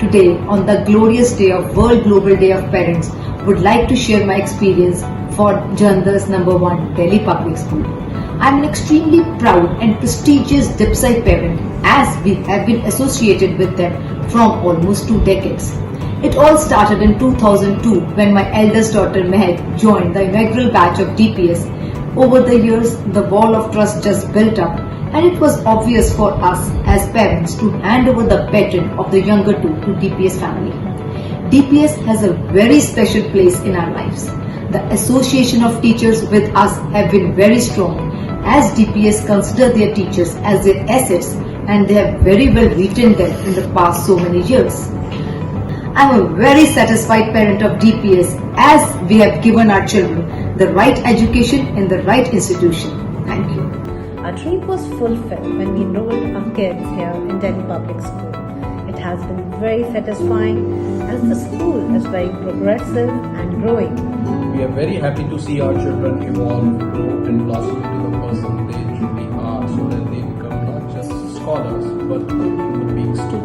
Today, on the glorious day of World Global Day of Parents, would like to share my experience for Jalandhar's number 1 Delhi Public School. I am an extremely proud and prestigious DIPSI parent as we have been associated with them from almost 2 decades. It all started in 2002 when my eldest daughter Mehak joined the inaugural batch of DPS. Over the years, the wall of trust just built up, and it was obvious for us as parents to hand over the baton of the younger two to DPS family. DPS has a very special place in our lives. The association of teachers with us have been very strong as DPS consider their teachers as their assets and they have very well retained them in the past so many years. I am a very satisfied parent of DPS as we have given our children the right education in the right institution. Thank you. Our dream was fulfilled when we enrolled our kids here in Delhi Public School. It has been very satisfying as the school is very progressive and growing. We are very happy to see our children evolve, grow and blossom into the person they truly are so that they become not just scholars but good human beings too.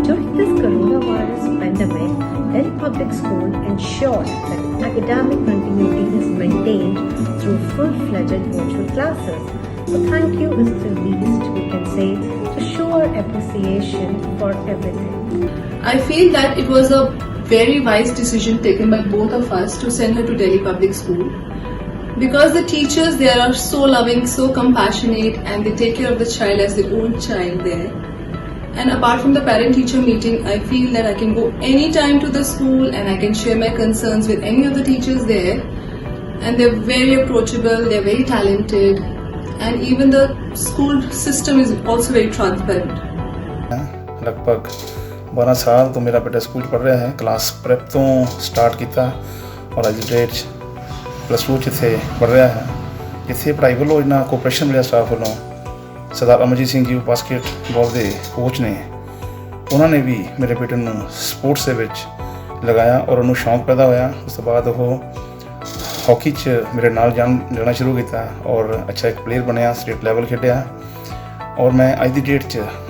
During this coronavirus pandemic, Delhi Public School ensured that academic continuity is maintained through full-fledged virtual classes. So thank you is the least we can say to show our appreciation for everything. I feel that it was a very wise decision taken by both of us to send her to Delhi Public School because the teachers there are so loving, so compassionate and they take care of the child as their own child there. And apart from the parent-teacher meeting, I feel that I can go anytime to the school and I can share my concerns with any of the teachers there. And they're very approachable, they're very talented, and even the school system is also very transparent. लगभग 12 साल तो मेरा बेटा school पढ़ रहा है। Class prep तो start किया और अज डेट +2 जिथे पढ़ रहा है। जिथे पढ़ाई वालों इन्ना कोऑपरेशन मिला स्टाफ वालों सरदार अमरजीत सिंह जी बास्केटबॉल के कोच ने उन्होंने भी मेरे बेटे को स्पोर्ट्स के लगाया और उन्होंने शौक पैदा होया। उस तो बाद वो हॉकी मेरे नाल जाना शुरू किया और अच्छा एक प्लेयर बनया, स्टेट लेवल खेलिया। और मैं अज की डेट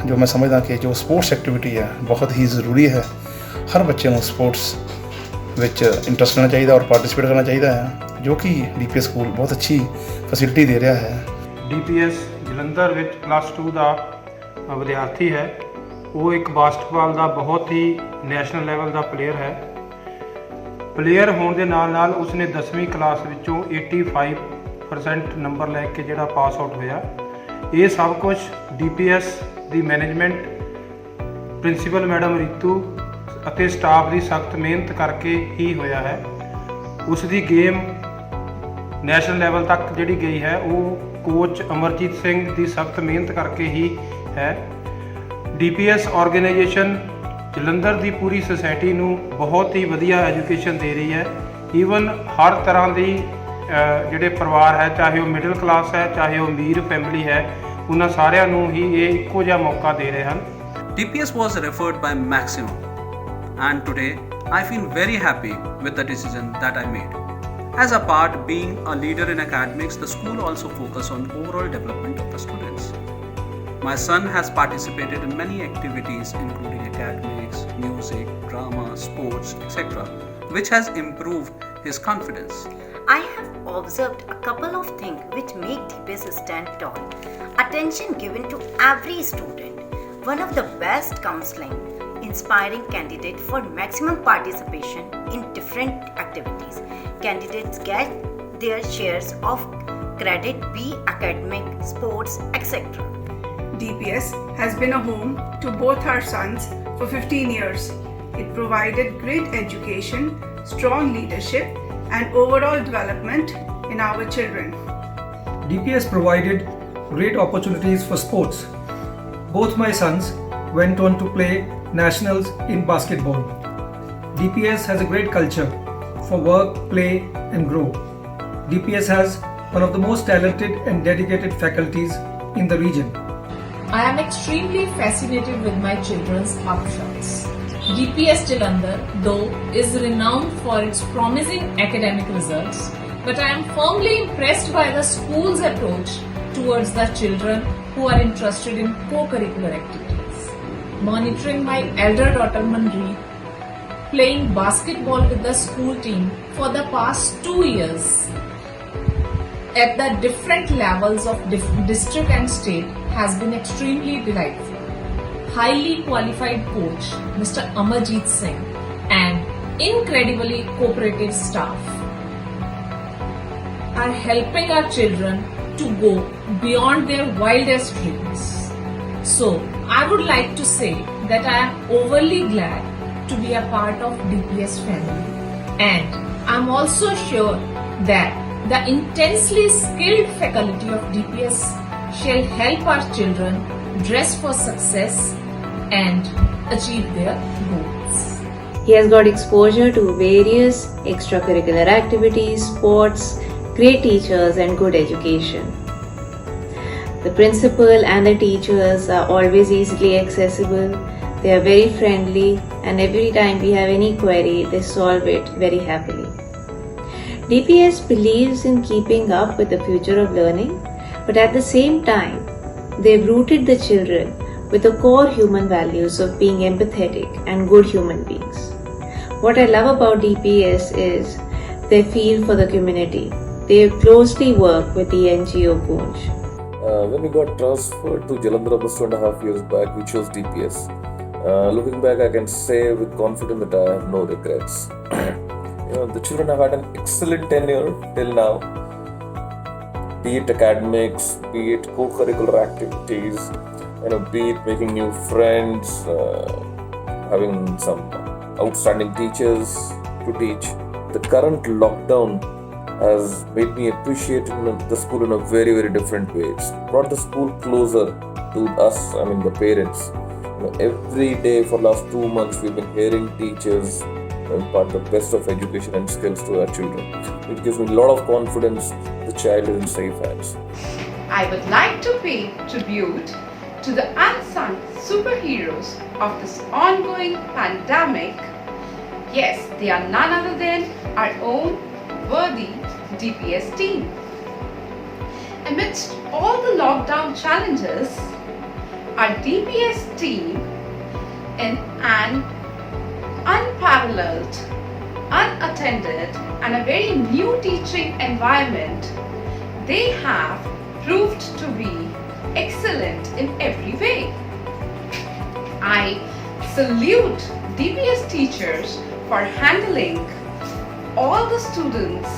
जो मैं समझदा कि जो स्पोर्ट्स एक्टिविटी है बहुत ही ज़रूरी है। हर बच्चे को स्पोर्ट्स विच इंटरस्ट लेना चाहिए और पार्टिसिपेट करना चाहिए है, जो कि DPS स्कूल बहुत अच्छी फैसिलिटी दे रहा है। DPS ਜਲੰਧਰ ਵਿੱਚ +2 ਦਾ ਵਿਦਿਆਰਥੀ ਹੈ। ਉਹ ਇੱਕ ਬਾਸਕਟਬਾਲ ਦਾ ਬਹੁਤ ਹੀ ਨੈਸ਼ਨਲ ਲੈਵਲ ਦਾ ਪਲੇਅਰ ਹੈ। ਪਲੇਅਰ ਹੋਣ ਦੇ ਨਾਲ ਨਾਲ ਉਸਨੇ 10ਵੀਂ ਕਲਾਸ ਵਿੱਚੋਂ 85% ਨੰਬਰ ਲੈ ਕੇ ਜਿਹੜਾ ਪਾਸ ਆਊਟ ਹੋਇਆ। ਇਹ ਸਭ ਕੁਝ DPS ਦੀ ਮੈਨੇਜਮੈਂਟ, ਪ੍ਰਿੰਸੀਪਲ ਮੈਡਮ ਰੀਤੂ ਅਤੇ ਸਟਾਫ ਦੀ ਸਖਤ ਮਿਹਨਤ ਕਰਕੇ ਹੀ ਹੋਇਆ ਹੈ। ਉਸ ਦੀ ਗੇਮ ਨੈਸ਼ਨਲ ਲੈਵਲ ਤੱਕ ਜਿਹੜੀ ਗਈ ਹੈ ਉਹ ਕੋਚ ਅਮਰਜੀਤ ਸਿੰਘ ਦੀ ਸਖਤ ਮਿਹਨਤ ਕਰਕੇ ਹੀ ਹੈ। DPS ਆਰਗੇਨਾਈਜੇਸ਼ਨ ਜਲੰਧਰ ਦੀ ਪੂਰੀ ਸੁਸਾਇਟੀ ਨੂੰ ਬਹੁਤ ਹੀ ਵਧੀਆ ਐਜੂਕੇਸ਼ਨ ਦੇ ਰਹੀ ਹੈ। ਈਵਨ ਹਰ ਤਰ੍ਹਾਂ ਦੀ ਜਿਹੜੇ ਪਰਿਵਾਰ ਹੈ, ਚਾਹੇ ਉਹ ਮਿਡਲ ਕਲਾਸ ਹੈ, ਚਾਹੇ ਉਹ ਅਮੀਰ ਫੈਮਿਲੀ ਹੈ, ਉਹਨਾਂ ਸਾਰਿਆਂ ਨੂੰ ਹੀ ਇਹ ਇੱਕੋ ਜਿਹਾ ਮੌਕਾ ਦੇ ਰਹੇ ਹਨ। DPS was referred by Maximum and today I feel very happy with the decision that I made. As a part being a leader in academics, the school also focuses on overall development of the students. My son has participated in many activities including academics, music, drama, sports, etc., which has improved his confidence. I have observed a couple of things which make DPS stand tall. Attention given to every student, one of the best counseling, inspiring candidates for maximum participation in different activities. Candidates get their shares of credit, be academic, sports, etc. DPS has been a home to both our sons for 15 years. It provided great education, strong leadership, and overall development in our children. DPS provided great opportunities for sports. Both my sons went on to play nationals in basketball. DPS has a great culture for work, play and grow. DPS has one of the most talented and dedicated faculties in the region. I am extremely fascinated with my children's upshots. DPS Jalandhar, though, is renowned for its promising academic results, but I am firmly impressed by the school's approach towards the children who are interested in co-curricular activities. monitoring my elder daughter Manjeet playing basketball with the school team for the past 2 years at the different levels of district and state has been extremely delightful. Highly qualified coach Mr. Amarjeet Singh and incredibly cooperative staff are helping our children to go beyond their wildest dreams. So, I would like to say that I am overly glad to be a part of DPS family, and I am also sure that the intensely skilled faculty of DPS shall help our children dress for success and achieve their goals. He has got exposure to various extracurricular activities, sports, great teachers and good education. The principal and the teachers are always easily accessible. They are very friendly, and every time we have any query, they solve it very happily. DPS believes in keeping up with the future of learning, but at the same time, they've rooted the children with the core human values of being empathetic and good human beings. What I love about DPS is their feel for the community. They closely work with the NGO Poonj. When we got transferred to Jalandhar almost 2.5 years back, we chose DPS. Looking back, I can say with confidence that I have no regrets. The children have had an excellent tenure till now. Be it academics, be it co-curricular activities, be it making new friends, having some outstanding teachers to teach. The current lockdown has made me appreciate the school in a very, very different way. It's brought the school closer to us, the parents. Every day for last 2 months, we've been hearing teachers impart the best of education and skills to our children. It gives me a lot of confidence the child is in safe hands. I would like to pay tribute to the unsung superheroes of this ongoing pandemic. Yes, they are none other than our own worthy DPS team. Amidst all the lockdown challenges, our DPS team, in an unparalleled, unattended and a very new teaching environment, they have proved to be excellent in every way. I salute DPS teachers for handling all the students,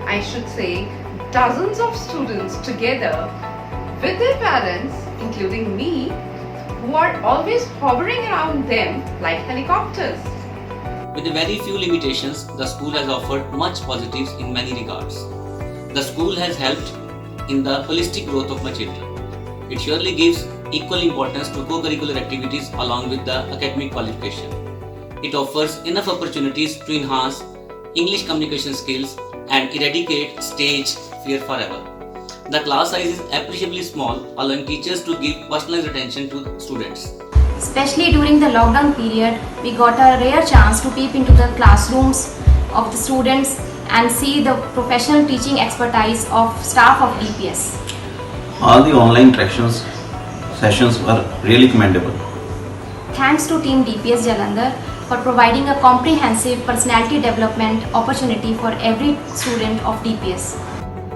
I should say dozens of students together with their parents, including me, who are always hovering around them like helicopters. With very few limitations, the school has offered much positives in many regards. The school has helped in the holistic growth of my children. It surely gives equal importance to co-curricular activities along with the academic qualification. It offers enough opportunities to enhance English communication skills and eradicate stage fear forever. The class size is appreciably small, allowing teachers to give personalized attention to students. Especially during the lockdown period, we got a rare chance to peep into the classrooms of the students and see the professional teaching expertise of staff of DPS. All the online sessions were really commendable. Thanks to Team DPS Jalandhar for providing a comprehensive personality development opportunity for every student of DPS.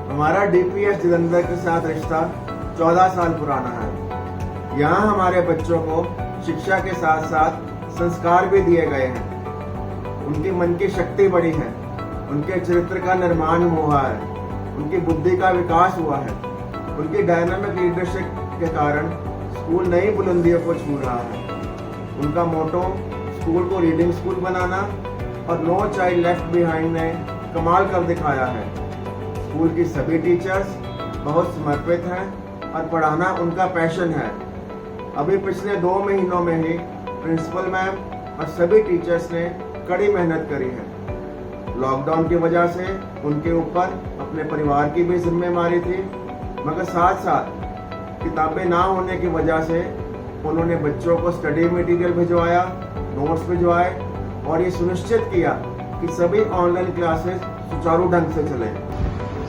हमारा DPS Jalandhar के साथ रिश्ता 14 साल पुराना है। यहाँ हमारे बच्चों को शिक्षा के साथ साथ संस्कार भी दिए गए हैं। उनकी मन की शक्ति बढ़ी है, उनके चरित्र का निर्माण हुआ है, उनकी बुद्धि का विकास हुआ है। उनकी डायनामिक लीडरशिप के कारण स्कूल नई बुलंदियों को छू रहा है। उनका मोटो स्कूल को रीडिंग स्कूल बनाना और नो चाइल्ड लेफ्ट बिहाइंड ने कमाल कर दिखाया है। स्कूल की सभी टीचर्स बहुत समर्पित हैं और पढ़ाना उनका पैशन है। अभी पिछले 2 महीनों में ही प्रिंसिपल मैम और सभी टीचर्स ने कड़ी मेहनत करी है। लॉकडाउन की वजह से उनके ऊपर अपने परिवार की भी जिम्मेदारी थी, मगर साथ साथ किताबें ना होने की वजह से उन्होंने बच्चों को स्टडी मटेरियल भिजवाया, नोट्स भिजवाए और ये सुनिश्चित किया कि सभी ऑनलाइन क्लासेस सुचारू ढंग से चले।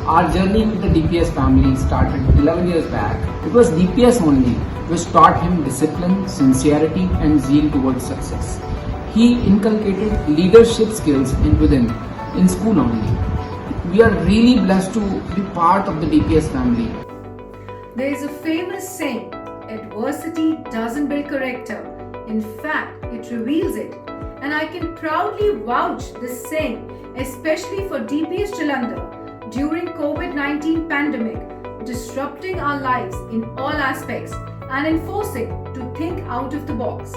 Our journey with the DPS family started 11 years back. It was DPS only which taught him discipline, sincerity, and zeal towards success. He inculcated leadership skills within in school only. We are really blessed to be part of the DPS family. There is a famous saying, adversity doesn't build character. In fact, it reveals it. And I can proudly vouch this saying, especially for DPS Jalandhar during COVID-19 pandemic, disrupting our lives in all aspects and enforcing to think out of the box.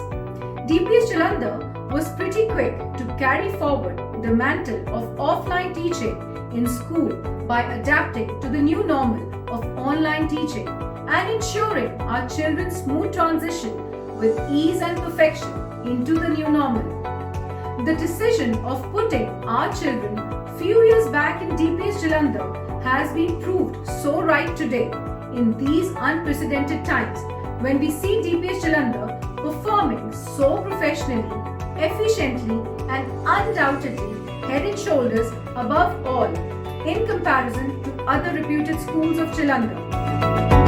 DPS Jalandhar was pretty quick to carry forward the mantle of offline teaching in school by adapting to the new normal of online teaching and ensuring our children's smooth transition with ease and perfection into the new normal. The decision of putting our children few years back in DPS Jalandhar has been proved so right today in these unprecedented times when we see DPS Jalandhar performing so professionally, efficiently and undoubtedly head and shoulders above all in comparison to other reputed schools of Jalandhar.